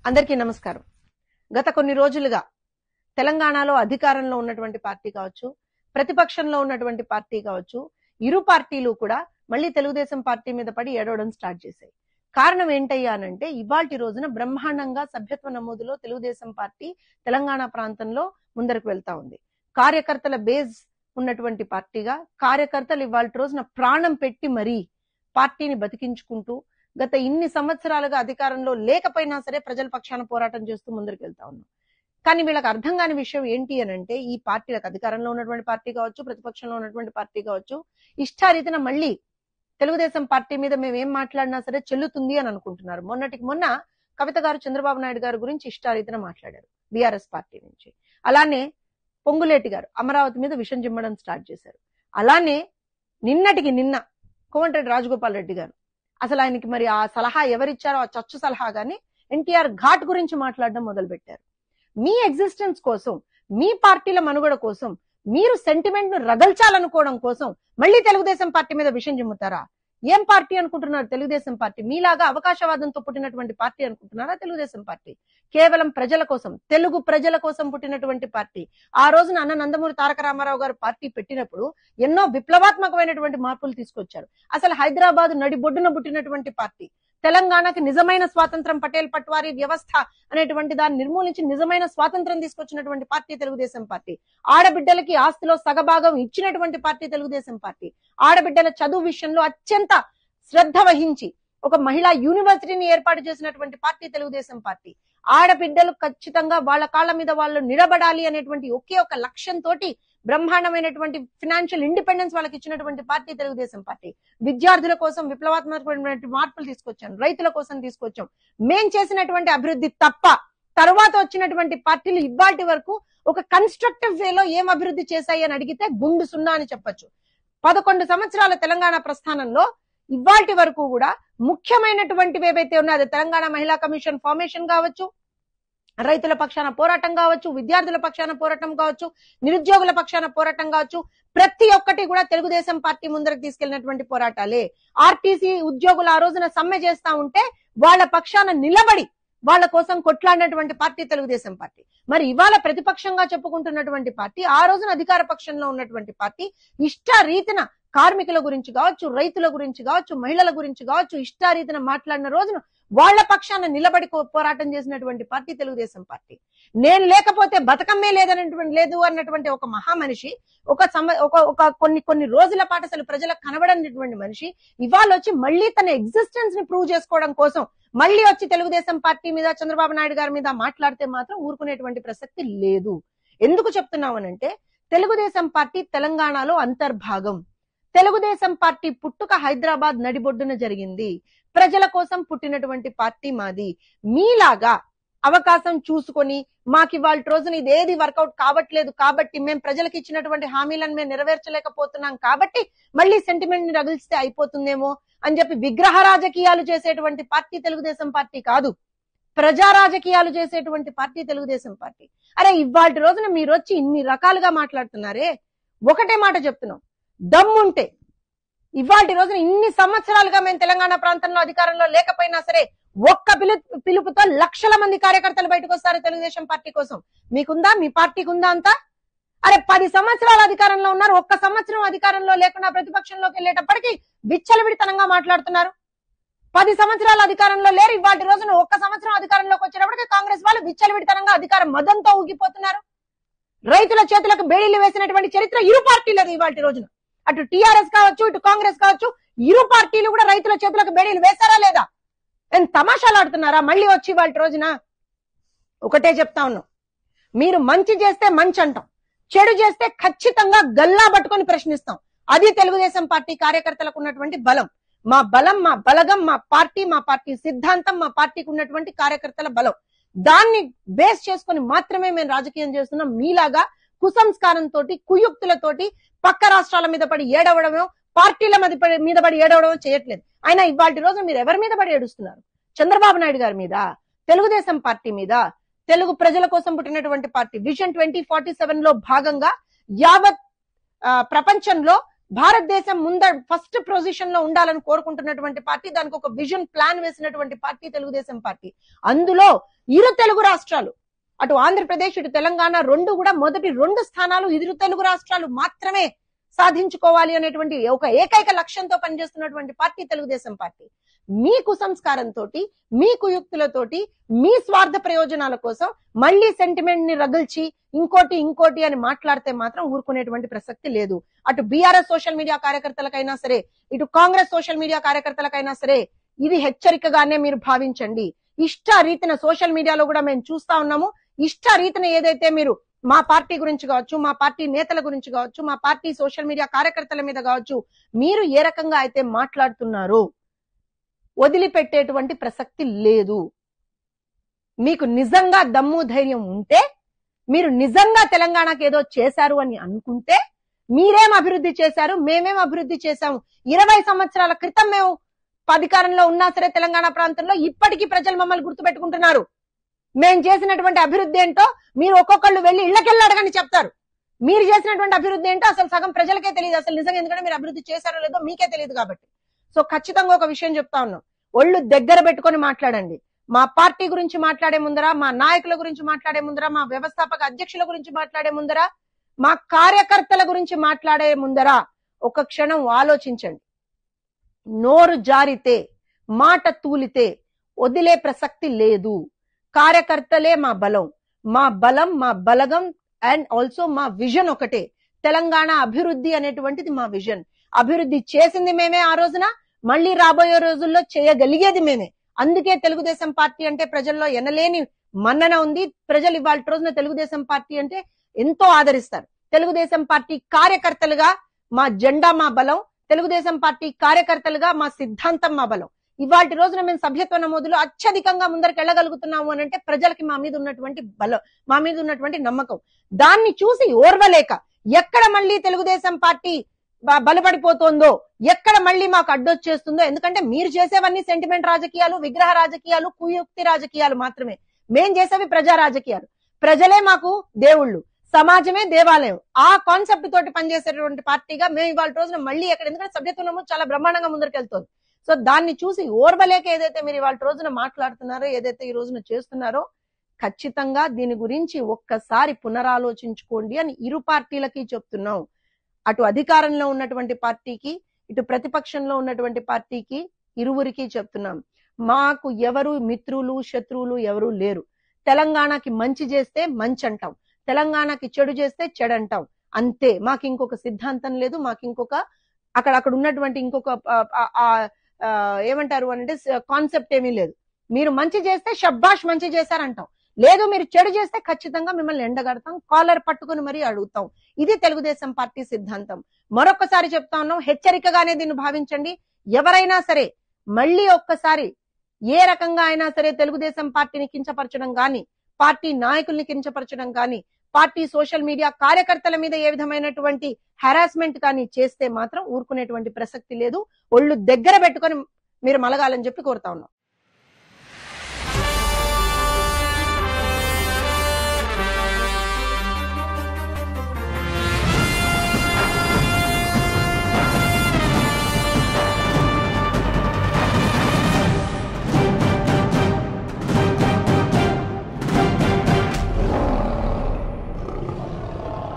అందరికీ నమస్కారం. గత కొన్ని రోజులుగా తెలంగాణలో అధికారంలో ఉన్నటువంటి పార్టీ కావచ్చు, ప్రతిపక్షంలో ఉన్నటువంటి పార్టీ కావచ్చు, ఇరు పార్టీలు కూడా మళ్ళీ తెలుగుదేశం పార్టీ మీద పడి ఏడవడం స్టార్ట్ చేశాయి. కారణం ఏంటయ్యా అనంటే ఇవాల్టి రోజున బ్రహ్మాండంగా సభ్యత్వ నమోదులో తెలుగుదేశం పార్టీ తెలంగాణ ప్రాంతంలో ముందరకు వెళ్తా ఉంది. కార్యకర్తల బేస్ ఉన్నటువంటి పార్టీగా కార్యకర్తలు ఇవాల్టి రోజున ప్రాణం పెట్టి మరీ పార్టీని బతికించుకుంటూ గత ఇన్ని సంవత్సరాలుగా అధికారంలో లేకపోయినా సరే ప్రజల పక్షాన పోరాటం చేస్తూ ముందరికి వెళ్తా ఉన్నాం. కానీ వీళ్ళకి అర్థం కాని విషయం ఏంటి అనంటే ఈ పార్టీలకు అధికారంలో ఉన్నటువంటి పార్టీ కావచ్చు, ప్రతిపక్షంలో ఉన్నటువంటి పార్టీ కావచ్చు, ఇష్టారీతిన మళ్ళీ తెలుగుదేశం పార్టీ మీద మేము ఏం మాట్లాడినా సరే చెల్లుతుంది అని అనుకుంటున్నారు. మొన్నటికి మొన్న కవిత గారు చంద్రబాబు నాయుడు గారి గురించి ఇష్టారీతిన మాట్లాడారు బీఆర్ఎస్ పార్టీ నుంచి. అలానే పొంగులేటి గారు అమరావతి మీద విషం చిమ్మడం స్టార్ట్ చేశారు. అలానే నిన్నటికి నిన్న కోమటిరెడ్డి రాజగోపాల్ రెడ్డి గారు అసలు ఆయనకి మరి ఆ సలహా ఎవరిచ్చారో ఆ చచ్చు సలహా గాని ఎన్టీఆర్ ఘాట్ గురించి మాట్లాడడం మొదలు పెట్టారు. మీ ఎగ్జిస్టెన్స్ కోసం, మీ పార్టీల మనుగడ కోసం, మీరు సెంటిమెంట్ ను రగల్చాలనుకోవడం కోసం మళ్ళీ తెలుగుదేశం పార్టీ మీద విషయం చిమ్ముతారా? ఏం పార్టీ అనుకుంటున్నారు తెలుగుదేశం పార్టీ? మీలాగా అవకాశవాదంతో పుట్టినటువంటి పార్టీ అనుకుంటున్నారా తెలుగుదేశం పార్టీ? కేవలం ప్రజల కోసం, తెలుగు ప్రజల కోసం పుట్టినటువంటి పార్టీ. ఆ రోజున అన్న నందమూరి తారక రామారావు గారు పార్టీ పెట్టినప్పుడు ఎన్నో విప్లవాత్మకమైనటువంటి మార్పులు తీసుకొచ్చారు. అసలు హైదరాబాద్ నడిబొడ్డున పుట్టినటువంటి పార్టీ. తెలంగాణకి నిజమైన స్వాతంత్రం, పటేల్ పట్వారీ వ్యవస్థ అనేటువంటి దాన్ని నిర్మూలించి నిజమైన స్వాతంత్రం తీసుకొచ్చినటువంటి పార్టీ తెలుగుదేశం పార్టీ. ఆడబిడ్డలకి ఆస్తిలో సగభాగం ఇచ్చినటువంటి పార్టీ తెలుగుదేశం పార్టీ. ఆడబిడ్డల చదువు విషయంలో అత్యంత శ్రద్ధ వహించి ఒక మహిళా యూనివర్సిటీని ఏర్పాటు చేసినటువంటి పార్టీ తెలుగుదేశం పార్టీ. ఆడబిడ్డలు ఖచ్చితంగా వాళ్ళ కాళ్ళ మీద వాళ్ళు నిలబడాలి అనేటువంటి ఒకే ఒక లక్ష్యంతో బ్రహ్మాండమైనటువంటి ఫినాన్షియల్ ఇండిపెండెన్స్ వాళ్ళకి ఇచ్చినటువంటి పార్టీ తెలుగుదేశం పార్టీ. విద్యార్థుల కోసం విప్లవాత్మకమైనటువంటి మార్పులు తీసుకొచ్చాం, రైతుల కోసం తీసుకొచ్చాం. మేం చేసినటువంటి అభివృద్ధి తప్ప తర్వాత వచ్చినటువంటి పార్టీలు ఇవాల్టి వరకు ఒక కన్స్ట్రక్టివ్ వేలో ఏం అభివృద్ధి చేశాయి అని అడిగితే గుండు సున్నా అని చెప్పొచ్చు. 11 సంవత్సరాల తెలంగాణ ప్రస్థానంలో ఇవాల్టి వరకు కూడా ముఖ్యమైనటువంటివి ఏవైతే ఉన్నాయో తెలంగాణ మహిళా కమిషన్ ఫార్మేషన్ కావచ్చు, రైతుల పక్షాన పోరాటం కావచ్చు, విద్యార్థుల పక్షాన పోరాటం కావచ్చు, నిరుద్యోగుల పక్షాన పోరాటం కావచ్చు, ప్రతి ఒక్కటి కూడా తెలుగుదేశం పార్టీ ముందరకు తీసుకెళ్లినటువంటి పోరాటాలే. ఆర్టీసీ ఉద్యోగులు ఆ రోజున సమ్మె చేస్తా ఉంటే వాళ్ళ పక్షాన నిలబడి వాళ్ళ కోసం కొట్లాడినటువంటి పార్టీ తెలుగుదేశం పార్టీ. మరి ఇవాళ ప్రతిపక్షంగా చెప్పుకుంటున్నటువంటి పార్టీ, ఆ రోజున అధికార పక్షంలో ఉన్నటువంటి పార్టీ ఇష్టారీతిన కార్మికుల గురించి కావచ్చు, రైతుల గురించి కావచ్చు, మహిళల గురించి కావచ్చు ఇష్టారీతిన మాట్లాడిన రోజున వాళ్ల పక్షాన నిలబడి పోరాటం చేసినటువంటి పార్టీ తెలుగుదేశం పార్టీ. నేను లేకపోతే బతకమ్మే లేదు అన్నటువంటి ఒక మహామనిషి, ఒక కొన్ని రోజుల పాటు అసలు ప్రజలకు కనబడనటువంటి మనిషి ఇవాళ వచ్చి మళ్ళీ తన ఎగ్జిస్టెన్స్ ని ప్రూవ్ చేసుకోవడం కోసం మళ్ళీ వచ్చి తెలుగుదేశం పార్టీ మీద, చంద్రబాబు నాయుడు గారి మీద మాట్లాడితే మాత్రం ఊరుకునేటువంటి ప్రసక్తి లేదు. ఎందుకు చెప్తున్నామనంటే తెలుగుదేశం పార్టీ తెలంగాణలో అంతర్భాగం. తెలుగుదేశం పార్టీ పుట్టుక హైదరాబాద్ నడిబొడ్డున జరిగింది. ప్రజల కోసం పుట్టినటువంటి పార్టీ మాది. మీలాగా అవకాశం చూసుకొని మాకు ఇవాళ రోజున ఇదేది వర్కౌట్ కావట్లేదు కాబట్టి, మేము ప్రజలకు ఇచ్చినటువంటి హామీలను మేము నెరవేర్చలేకపోతున్నాం కాబట్టి మళ్ళీ సెంటిమెంట్ ని రగిలిస్తే అయిపోతుందేమో అని చెప్పి విగ్రహ రాజకీయాలు చేసేటువంటి పార్టీ తెలుగుదేశం పార్టీ కాదు, ప్రజా రాజకీయాలు చేసేటువంటి పార్టీ తెలుగుదేశం పార్టీ. అరే ఇవాళ రోజున మీరు వచ్చి ఇన్ని రకాలుగా మాట్లాడుతున్నారే, ఒకటే మాట చెప్తున్నాం, దమ్ముంటే ఇవాల్టి రోజున ఇన్ని సంవత్సరాలుగా మేము తెలంగాణ ప్రాంతంలో అధికారంలో లేకపోయినా సరే ఒక్క పిలుపుతో లక్షల మంది కార్యకర్తలు బయటకు వస్తారు తెలుగుదేశం పార్టీ కోసం. మీకుందా? మీ పార్టీకి ఉందా అంతా? అరే 10 సంవత్సరాలు అధికారంలో ఉన్నారు, ఒక్క సంవత్సరం అధికారంలో లేకుండా ప్రతిపక్షంలోకి వెళ్ళేటప్పటికీ విచ్చలవిడితనంగా మాట్లాడుతున్నారు. 10 సంవత్సరాల అధికారంలో లేరు, ఇవాల్టి రోజున ఒక్క సంవత్సరం అధికారంలోకి వచ్చేటప్పటికి కాంగ్రెస్ వాళ్ళు విచ్చలవిడితనంగా అధికారం మదంతో ఊగిపోతున్నారు. రైతుల చేతులకు బేడీలు వేసినటువంటి చరిత్ర ఇరు పార్టీలది. ఇవాల్టి రోజున అటు టీఆర్ఎస్ కావచ్చు, ఇటు కాంగ్రెస్ కావచ్చు, ఇరు పార్టీలు కూడా రైతుల చేతులకు బేడీలు వేశారా లేదా? ఏం తమాషాలు ఆడుతున్నారా? మళ్ళీ వచ్చి వాళ్ళ రోజున ఒకటే చెప్తా ఉన్నాం, మీరు మంచి చేస్తే మంచి అంటాం, చెడు చేస్తే ఖచ్చితంగా గల్లా పట్టుకొని ప్రశ్నిస్తాం. అది తెలుగుదేశం పార్టీ కార్యకర్తలకు ఉన్నటువంటి బలం. మా బలం, మా బలగం, మా పార్టీ సిద్ధాంతం, మా పార్టీకి ఉన్నటువంటి కార్యకర్తల బలం. దాన్ని బేస్ చేసుకుని మాత్రమే మేము రాజకీయం చేస్తున్నాం. మీలాగా కుసంస్కారంతో, కుయుక్తులతోటి పక్క రాష్ట్రాల మీద పడి ఏడవడమో, పార్టీల మీద పడి ఏడవడమో చేయట్లేదు. అయినా ఇవాళ రోజు మీరు ఎవరి మీద పడి ఏడుస్తున్నారు? చంద్రబాబు నాయుడు గారి మీద, తెలుగుదేశం పార్టీ మీద. తెలుగు ప్రజల కోసం పుట్టినటువంటి పార్టీ. విజన్ 2047 లో భాగంగా యావత్ ప్రపంచంలో భారతదేశం ఫస్ట్ పొజిషన్ లో ఉండాలని కోరుకుంటున్నటువంటి పార్టీ, దానికి ఒక విజన్ ప్లాన్ వేసినటువంటి పార్టీ తెలుగుదేశం పార్టీ. అందులో ఇరు తెలుగు రాష్ట్రాలు, అటు ఆంధ్రప్రదేశ్ ఇటు తెలంగాణ రెండు కూడా మొదటి 2 స్థానాలు ఇరు తెలుగు రాష్ట్రాలు మాత్రమే సాధించుకోవాలి అనేటువంటి ఒక ఏకైక లక్ష్యంతో పనిచేస్తున్నటువంటి పార్టీ తెలుగుదేశం పార్టీ. మీ కుసంస్కారంతో, మీ కుయుక్తులతోటి, మీ స్వార్థ ప్రయోజనాల కోసం మళ్లీ సెంటిమెంట్ ని రగిల్చి ఇంకోటి అని మాట్లాడితే మాత్రం ఊరుకునేటువంటి ప్రసక్తి లేదు. అటు బీఆర్ఎస్ సోషల్ మీడియా కార్యకర్తలకైనా సరే, ఇటు కాంగ్రెస్ సోషల్ మీడియా కార్యకర్తలకైనా సరే ఇది హెచ్చరికగానే మీరు భావించండి. ఇష్ట రీతిన సోషల్ మీడియాలో కూడా మేము చూస్తా ఉన్నాము. ఇష్ట రీతిన ఏదైతే మీరు మా పార్టీ గురించి కావచ్చు, మా పార్టీ నేతల గురించి కావచ్చు, మా పార్టీ సోషల్ మీడియా కార్యకర్తల మీద కావచ్చు, మీరు ఏ రకంగా అయితే మాట్లాడుతున్నారో వదిలిపెట్టేటువంటి ప్రసక్తి లేదు. మీకు నిజంగా దమ్ము ధైర్యం ఉంటే, మీరు నిజంగా తెలంగాణకు ఏదో చేశారు అని అనుకుంటే, మీరేం అభివృద్ధి చేశారు, మేమేం అభివృద్ధి చేశాము, 20 సంవత్సరాల క్రితం మేము అధికారంలో ఉన్నా సరే తెలంగాణ ప్రాంతంలో ఇప్పటికీ ప్రజలు మమ్మల్ని గుర్తుపెట్టుకుంటున్నారు. మేం చేసినటువంటి అభివృద్ధి ఏంటో మీరు ఒక్కొక్కళ్ళు వెళ్లి ఇళ్లకెళ్ళి అడగని చెప్తారు. మీరు చేసినటువంటి అభివృద్ధి ఏంటో అసలు సగం ప్రజలకే తెలియదు అసలు నిజంగా, ఎందుకంటే మీరు అభివృద్ధి చేశారో లేదో మీకే తెలియదు కాబట్టి. సో ఖచ్చితంగా ఒక విషయం చెప్తా ఉన్నాం, ఒళ్ళు దగ్గర పెట్టుకొని మాట్లాడండి. మా పార్టీ గురించి మాట్లాడే ముందర, మా నాయకుల గురించి మాట్లాడే ముందర, మా వ్యవస్థాపక అధ్యక్షుల గురించి మాట్లాడే ముందర, మా కార్యకర్తల గురించి మాట్లాడే ముందర ఒక క్షణం ఆలోచించండి. నోరు జారితే, మాట తూలితే వదిలే ప్రసక్తి లేదు. కార్యకర్తలే మా బలం, మా బలగం అండ్ ఆల్సో మా విజన్ ఒకటే. తెలంగాణ అభివృద్ధి అనేటువంటిది మా విజన్. అభివృద్ధి చేసింది మేమే ఆ రోజున, మళ్ళీ రాబోయే రోజుల్లో చేయగలిగేది మేమే. అందుకే తెలుగుదేశం పార్టీ అంటే ప్రజల్లో ఎనలేని మన్నన ఉంది. ప్రజలు ఇవాళ రోజున తెలుగుదేశం పార్టీ అంటే ఎంతో ఆదరిస్తారు. తెలుగుదేశం పార్టీ కార్యకర్తలుగా మా జెండా మా బలం, తెలుగుదేశం పార్టీ కార్యకర్తలుగా మా సిద్ధాంతం మా బలం. ఇవాళ రోజున మేము సభ్యత్వ నమోదులో అత్యధికంగా ముందరికి వెళ్ళగలుగుతున్నాము అని అంటే ప్రజలకి మా మీద ఉన్నటువంటి బలం, మా మీద ఉన్నటువంటి నమ్మకం. దాన్ని చూసి ఓర్వలేక ఎక్కడ మళ్ళీ తెలుగుదేశం పార్టీ బలపడిపోతుందో, ఎక్కడ మళ్ళీ మాకు అడ్డొచ్చేస్తుందో, ఎందుకంటే మీరు చేసేవన్నీ సెంటిమెంట్ రాజకీయాలు, విగ్రహ రాజకీయాలు, కుయుక్తి రాజకీయాలు మాత్రమే. మేం చేసేవి ప్రజా రాజకీయాలు. ప్రజలే మాకు దేవుళ్ళు, సమాజమే దేవాలయం. ఆ కాన్సెప్ట్ తోటి పనిచేసేటువంటి పార్టీగా మేము ఇవాళ రోజున మళ్ళీ ఎక్కడ, ఎందుకంటే సభ్యత్వ నమోదు చాలా బ్రహ్మాండంగా ముందరికెళ్తుంది. సో దాన్ని చూసి ఓర్వలేక ఏదైతే మీరు ఇవాళ రోజున మాట్లాడుతున్నారో, ఏదైతే ఈ రోజున చేస్తున్నారో, ఖచ్చితంగా దీని గురించి ఒక్కసారి పునరాలోచించుకోండి అని ఇరు పార్టీలకి చెప్తున్నాం. అటు అధికారంలో ఉన్నటువంటి పార్టీకి, ఇటు ప్రతిపక్షంలో ఉన్నటువంటి పార్టీకి, ఇరువురికి చెప్తున్నాం. మాకు ఎవరు మిత్రులు శత్రువులు ఎవరు లేరు. తెలంగాణకి మంచి చేస్తే మంచి అంటాం, తెలంగాణకి చెడు చేస్తే చెడు అంటాం, అంతే. మాకు ఇంకొక సిద్ధాంతం లేదు, మాకు ఇంకొక అక్కడ ఉన్నటువంటి ఇంకొక ఏమంటారు అంటే కాన్సెప్ట్ ఏమీ లేదు. మీరు మంచి చేస్తే షబ్బాష్ మంచి చేశారంటాం, లేదు మీరు చెడు చేస్తే ఖచ్చితంగా మిమ్మల్ని ఎండగడతాం, కాలర్ పట్టుకుని మరీ అడుగుతాం. ఇది తెలుగుదేశం పార్టీ సిద్ధాంతం. మరొకసారి చెప్తా ఉన్నాం, హెచ్చరికగానే దీన్ని భావించండి. ఎవరైనా సరే మళ్ళీ ఒక్కసారి ఏ రకంగా అయినా సరే తెలుగుదేశం పార్టీని కించపరచడం గాని, పార్టీ నాయకుల్ని కించపరచడం గాని, పార్టీ సోషల్ మీడియా కార్యకర్తల మీద ఏ విధమైనటువంటి హెరాస్మెంట్ కానీ చేస్తే మాత్రం ఊరుకునేటువంటి ప్రసక్తి లేదు. ఒళ్ళు దగ్గర పెట్టుకొని మీరు మలగాలని చెప్పి కోరుతా ఉన్నాం.